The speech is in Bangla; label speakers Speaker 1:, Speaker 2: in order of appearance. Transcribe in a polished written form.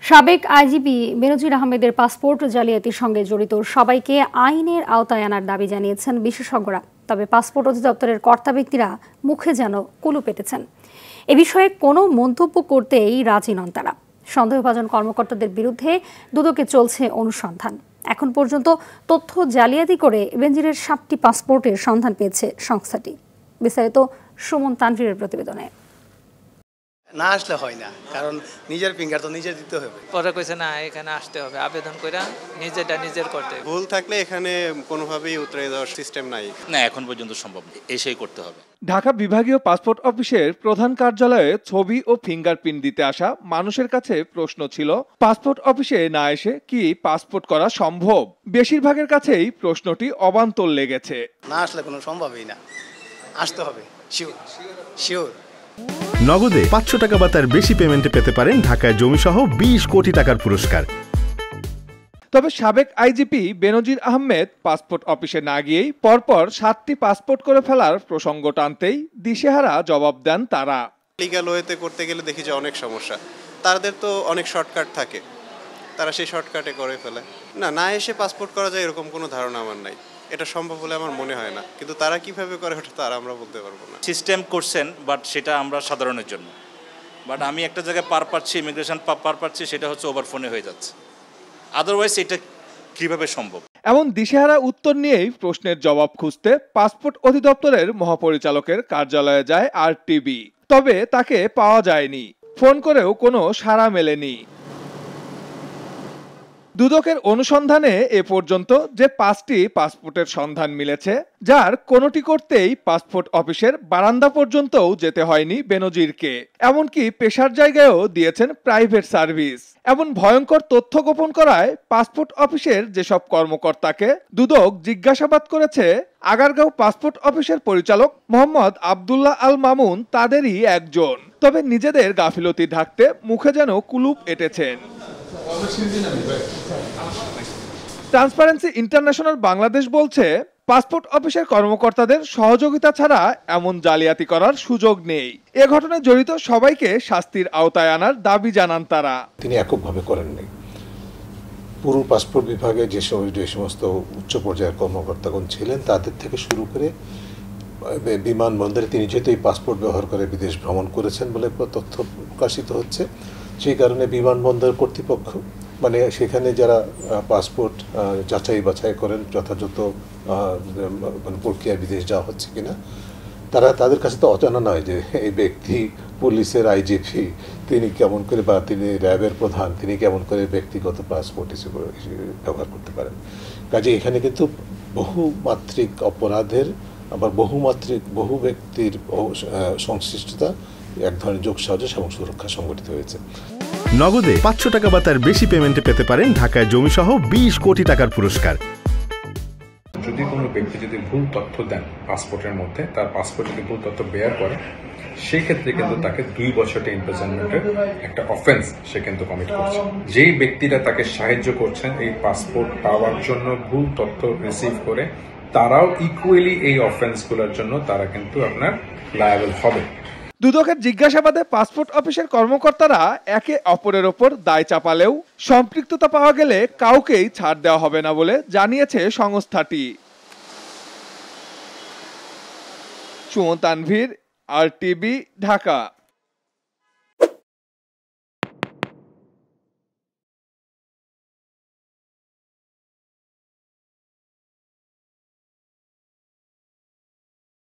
Speaker 1: সাবেক আইজিপি বেনজির আহমেদের পাসপোর্ট জালিয়াতির সঙ্গে জড়িত সবাইকে আইনের আওতায় আনার দাবি জানিয়েছেন বিশেষজ্ঞরা। তবে পাসপোর্ট অধিদপ্তরের কর্তা ব্যক্তিরা মুখে যেন কুলু পেটেছেন। এ বিষয়ে কোনো মন্তব্য করতেই রাজি নন তারা। সন্দেহভাজন কর্মকর্তাদের বিরুদ্ধে দুদকে চলছে অনুসন্ধান। এখন পর্যন্ত তথ্য জালিয়াতি করে বেনজিরের 7টি পাসপোর্টের সন্ধান পেয়েছে সংস্থাটি। বিস্তারিত সুমন তানভীরের প্রতিবেদনে।
Speaker 2: না আসলে হয় না, কারণ নিজের ফিঙ্গার তো নিজে দিতে হবে।
Speaker 3: পরে কইছে না, এখানে আসতে হবে, আবেদন করে নিজেরটা নিজের করতে হবে।
Speaker 4: ভুল থাকলে এখানে কোনোভাবেই উতরে দেওয়ার সিস্টেম নাই।
Speaker 5: না, এখন পর্যন্ত সম্ভব নেই, এসেই করতে হবে।
Speaker 6: ঢাকা বিভাগীয় পাসপোর্ট অফিসের প্রধান কার্যালয়ে ছবি ও ফিঙ্গারপ্রিন্ট দিতে আসা মানুষের কাছে প্রশ্ন ছিল, পাসপোর্ট অফিসে না এসে কি পাসপোর্ট করা সম্ভব? বেশিরভাগের কাছেই প্রশ্নটি অবান্তর লেগেছে।
Speaker 2: না আসলে কোনো সম্ভবই না, আসতে হবে শিওর শিওর।
Speaker 7: নগদে 500 টাকা বা তার বেশি পেমেন্টে পেতে পারেন ঢাকায় জমিসহ 20 কোটি টাকার পুরস্কার।
Speaker 6: তবে সাবেক আইজিপি বেনজির আহমেদ পাসপোর্ট অফিসে না গিয়েই পরপর 7টি পাসপোর্ট করে ফেলার প্রসঙ্গ টানতেই দিশেহারা জবাব দেন তারা।
Speaker 4: লিগ্যাল ওয়েতে করতে গেলে দেখি যে অনেক সমস্যা, তাদের তো অনেক শর্টকাট থাকে, তারা সেই শর্টকাটে করে ফেলে। না এসে পাসপোর্ট করা যায় এরকম কোনো ধারণা আমার নাই, এটা সম্ভব বলে আমার মনে হয় না। কিন্তু তারা কিভাবে করে ওটা তারা আমরা বলতে পারবো না।
Speaker 5: সিস্টেম করছেন, বাট সেটা আমরা সাধারণের জন্য। বাট আমি একটা জায়গায় পার পাচ্ছি, ইমিগ্রেশন পার পাচ্ছি, সেটা হচ্ছে ওভার ফোনে হয়ে যাচ্ছে। আদারওয়াইজ এটা কিভাবে সম্ভব?
Speaker 6: এমন দিশেহারা উত্তর নিয়েই প্রশ্নের জবাব খুঁজতে পাসপোর্ট অধিদপ্তরের মহাপরিচালকের কার্যালয়ে যায় আরটিবি। তবে তাকে পাওয়া যায়নি, ফোন করেও কোনো সাড়া মেলেনি। দুদকের অনুসন্ধানে এ পর্যন্ত যে 5টি পাসপোর্টের সন্ধান মিলেছে, যার কোনোটি করতেই পাসপোর্ট অফিসের বারান্দা পর্যন্তও যেতে হয়নি বেনজিরকে। এমনকি পেশার জায়গায়ও দিয়েছেন প্রাইভেট সার্ভিস। এমন ভয়ঙ্কর তথ্য গোপন করায় পাসপোর্ট অফিসের যেসব কর্মকর্তাকে দুদক জিজ্ঞাসাবাদ করেছে, আগারগাঁও পাসপোর্ট অফিসের পরিচালক মোহাম্মদ আব্দুল্লাহ আল মামুন তাদেরই একজন। তবে নিজেদের গাফিলতি ঢাকতে মুখে যেন কুলুপ এঁটেছেন। ট্রান্সপারেন্সি ইন্টারন্যাশনাল বাংলাদেশ বলছে, পাসপোর্ট অফিসের কর্মকর্তাদের সহযোগিতা ছাড়া এমন জালিয়াতি করার সুযোগ নেই। এ ঘটনায় জড়িত সবাইকে শাস্তির আওতায় আনার দাবি জানান তারা।
Speaker 8: তিনি এককভাবে করেননি, পুরো পাসপোর্ট বিভাগে যে সমস্ত উচ্চ পর্যায়ের কর্মকর্তাগণ ছিলেন তাদের থেকে শুরু করে বিমানবন্দরে তিনি যেহেতু এই পাসপোর্ট ব্যবহার করে বিদেশ ভ্রমণ করেছেন বলে তথ্য প্রকাশিত হচ্ছে, সেই কারণে বিমানবন্দর কর্তৃপক্ষ মানে সেখানে যারা পাসপোর্ট যাচাই বাছাই করেন যথাযথ প্রক্রিয়ায় বিদেশ যাওয়া হচ্ছে কিনা, তাদের কাছে তো অজানা নয় যে এই ব্যক্তি পুলিশের আইজিপি, তিনি কেমন করে বা তিনি র্যাবের প্রধান, তিনি কেমন করে ব্যক্তিগত পাসপোর্ট হিসেবে ব্যবহার করতে পারেন। কাজে এখানে কিন্তু বহুমাত্রিক অপরাধের আবার বহু ব্যক্তির সংশ্লিষ্টতা, এক ধরনের যোগসাজশ এবং সুরক্ষা সংগঠিত হয়েছে।
Speaker 7: নগদে 500 টাকা বা তার বেশি পেমেন্টে পেতে পারেন ঢাকায় জমিসহ 20 কোটি টাকার পুরস্কার।
Speaker 9: যদি কোনো ব্যক্তি যদি ভুল তথ্য দেন পাসপোর্টের মধ্যে, তার পাসপোর্ট যদি ভুল তথ্য বেয়ার করে, সেই ক্ষেত্রে কিন্তু তাকে 2 বছরের ইমপ্রিজনমেন্টের একটা অফেন্স সে কিন্তু কমিট করছে। যেই ব্যক্তিরা তাকে সাহায্য করছেন এই পাসপোর্ট পাওয়ার জন্য ভুল তথ্য রিসিভ করে, তারাও ইকুয়ালি এই অফেন্সগুলোর জন্য তারা কিন্তু আপনার লায়াবল হবে।
Speaker 6: দুদকের জিজ্ঞাসাবাদে পাসপোর্ট অফিসের কর্মকর্তারা একে অপরের ওপর দায় চাপালেও সম্পৃক্ততা পাওয়া গেলে কাউকেই ছাড় দেওয়া হবে না বলে জানিয়েছে সংস্থাটি। সুমন তানভীর, আরটিবি, ঢাকা।